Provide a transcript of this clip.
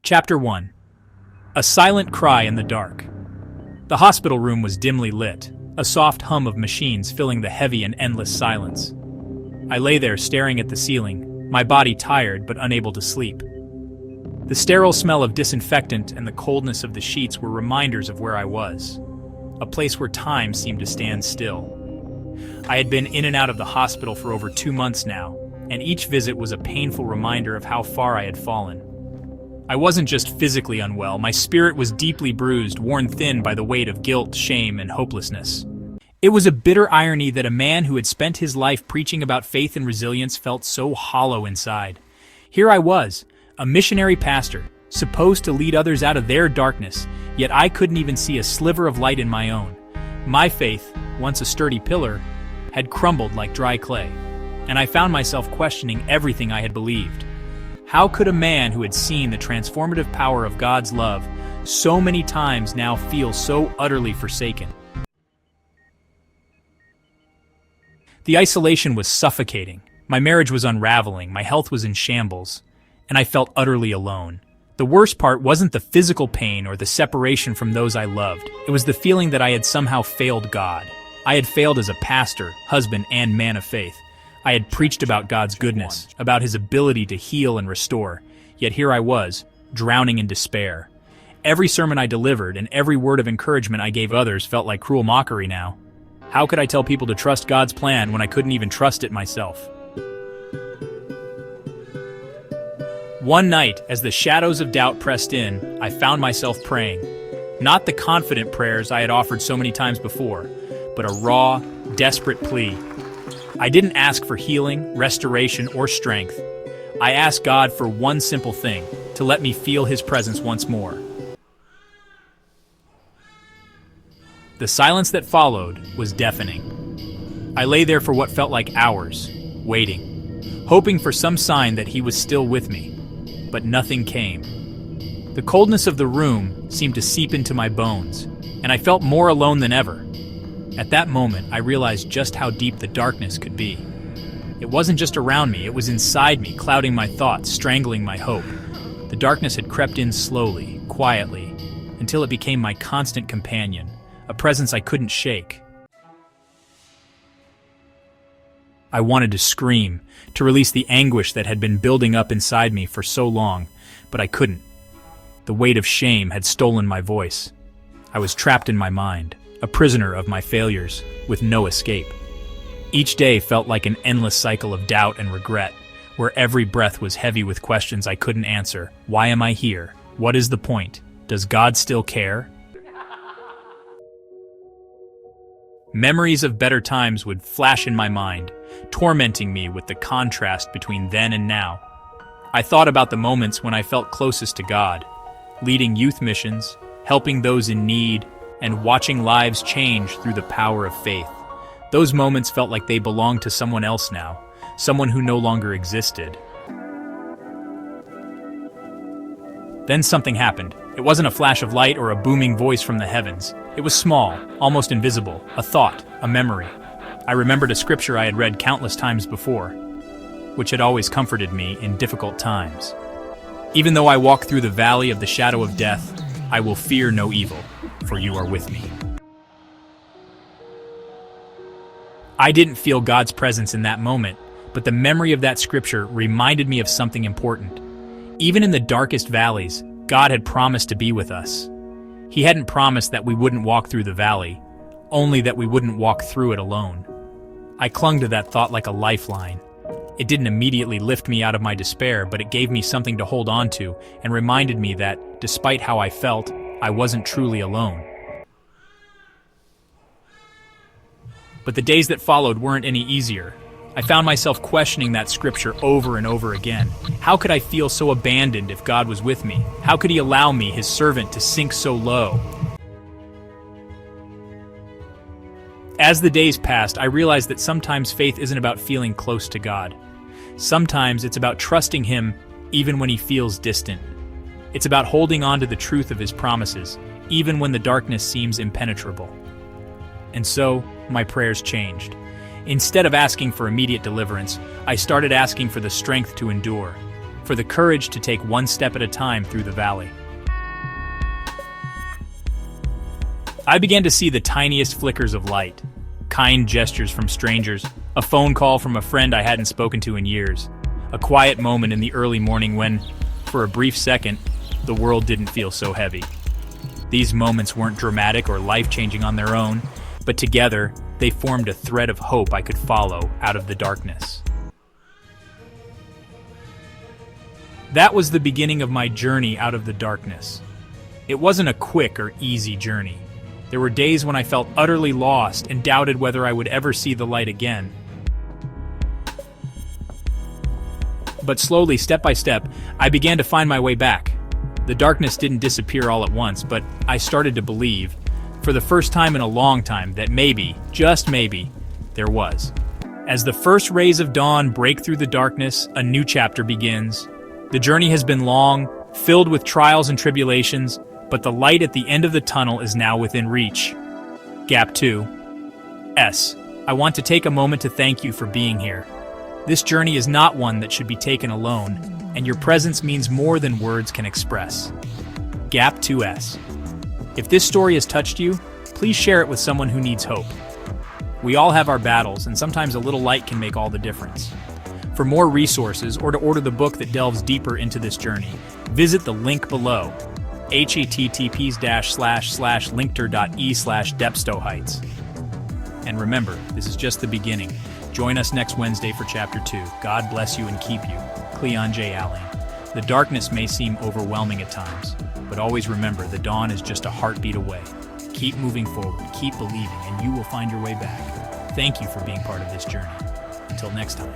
Chapter 1. A silent cry in the dark. The hospital room was dimly lit, a soft hum of machines filling the heavy and endless silence. I lay there staring at the ceiling, my body tired but unable to sleep. The sterile smell of disinfectant and the coldness of the sheets were reminders of where I was, a place where time seemed to stand still. I had been in and out of the hospital for over 2 months now, and each visit was a painful reminder of how far I had fallen. I wasn't just physically unwell, my spirit was deeply bruised, worn thin by the weight of guilt, shame, and hopelessness. It was a bitter irony that a man who had spent his life preaching about faith and resilience felt so hollow inside. Here I was, a missionary pastor, supposed to lead others out of their darkness, yet I couldn't even see a sliver of light in my own. My faith, once a sturdy pillar, had crumbled like dry clay, and I found myself questioning everything I had believed. How could a man who had seen the transformative power of God's love so many times now feel so utterly forsaken? The isolation was suffocating. My marriage was unraveling, my health was in shambles, and I felt utterly alone. The worst part wasn't the physical pain or the separation from those I loved. It was the feeling that I had somehow failed God. I had failed as a pastor, husband, and man of faith. I had preached about God's goodness, about His ability to heal and restore, yet here I was, drowning in despair. Every sermon I delivered and every word of encouragement I gave others felt like cruel mockery now. How could I tell people to trust God's plan when I couldn't even trust it myself? One night, as the shadows of doubt pressed in, I found myself praying. Not the confident prayers I had offered so many times before, but a raw, desperate plea. I didn't ask for healing, restoration, or strength. I asked God for one simple thing, to let me feel His presence once more. The silence that followed was deafening. I lay there for what felt like hours, waiting, hoping for some sign that He was still with me, but nothing came. The coldness of the room seemed to seep into my bones, and I felt more alone than ever. At that moment, I realized just how deep the darkness could be. It wasn't just around me, it was inside me, clouding my thoughts, strangling my hope. The darkness had crept in slowly, quietly, until it became my constant companion, a presence I couldn't shake. I wanted to scream, to release the anguish that had been building up inside me for so long, but I couldn't. The weight of shame had stolen my voice. I was trapped in my mind, a prisoner of my failures, with no escape. Each day felt like an endless cycle of doubt and regret, where every breath was heavy with questions I couldn't answer. Why am I here? What is the point? Does God still care? Memories of better times would flash in my mind, tormenting me with the contrast between then and now. I thought about the moments when I felt closest to God, leading youth missions, helping those in need, and watching lives change through the power of faith. Those moments felt like they belonged to someone else now, someone who no longer existed. Then something happened. It wasn't a flash of light or a booming voice from the heavens. It was small, almost invisible, a thought, a memory. I remembered a scripture I had read countless times before, which had always comforted me in difficult times. Even though I walk through the valley of the shadow of death, I will fear no evil, for you are with me. I didn't feel God's presence in that moment, but the memory of that scripture reminded me of something important. Even in the darkest valleys, God had promised to be with us. He hadn't promised that we wouldn't walk through the valley, only that we wouldn't walk through it alone. I clung to that thought like a lifeline. It didn't immediately lift me out of my despair, but it gave me something to hold on to and reminded me that, despite how I felt, I wasn't truly alone. But the days that followed weren't any easier. I found myself questioning that scripture over and over again. How could I feel so abandoned if God was with me? How could He allow me, His servant, to sink so low? As the days passed, I realized that sometimes faith isn't about feeling close to God. Sometimes it's about trusting Him even when He feels distant. It's about holding on to the truth of His promises, even when the darkness seems impenetrable. And so, my prayers changed. Instead of asking for immediate deliverance, I started asking for the strength to endure. for the courage to take one step at a time through the valley. I began to see the tiniest flickers of light, kind gestures from strangers, a phone call from a friend I hadn't spoken to in years, a quiet moment in the early morning when, for a brief second, the world didn't feel so heavy. These moments weren't dramatic or life-changing on their own, but together, they formed a thread of hope I could follow out of the darkness. That was the beginning of my journey out of the darkness. It wasn't a quick or easy journey. There were days when I felt utterly lost and doubted whether I would ever see the light again. But slowly, step by step, I began to find my way back. The darkness didn't disappear all at once, but I started to believe, for the first time in a long time, that maybe, just maybe, there was. As the first rays of dawn break through the darkness, a new chapter begins. The journey has been long, filled with trials and tribulations, but the light at the end of the tunnel is now within reach. Gap 2. S. I want to take a moment to thank you for being here. This journey is not one that should be taken alone, and your presence means more than words can express. Gap 2S. If this story has touched you, please share it with someone who needs hope. We all have our battles, and sometimes a little light can make all the difference. For more resources or to order the book that delves deeper into this journey, visit the link below, https://linkter.e/depstoheights. And remember, this is just the beginning. Join us next Wednesday for Chapter 2. God bless you and keep you. Cleon J. Allen. The darkness may seem overwhelming at times, but always remember, the dawn is just a heartbeat away. Keep moving forward, keep believing, and you will find your way back. Thank you for being part of this journey. Until next time.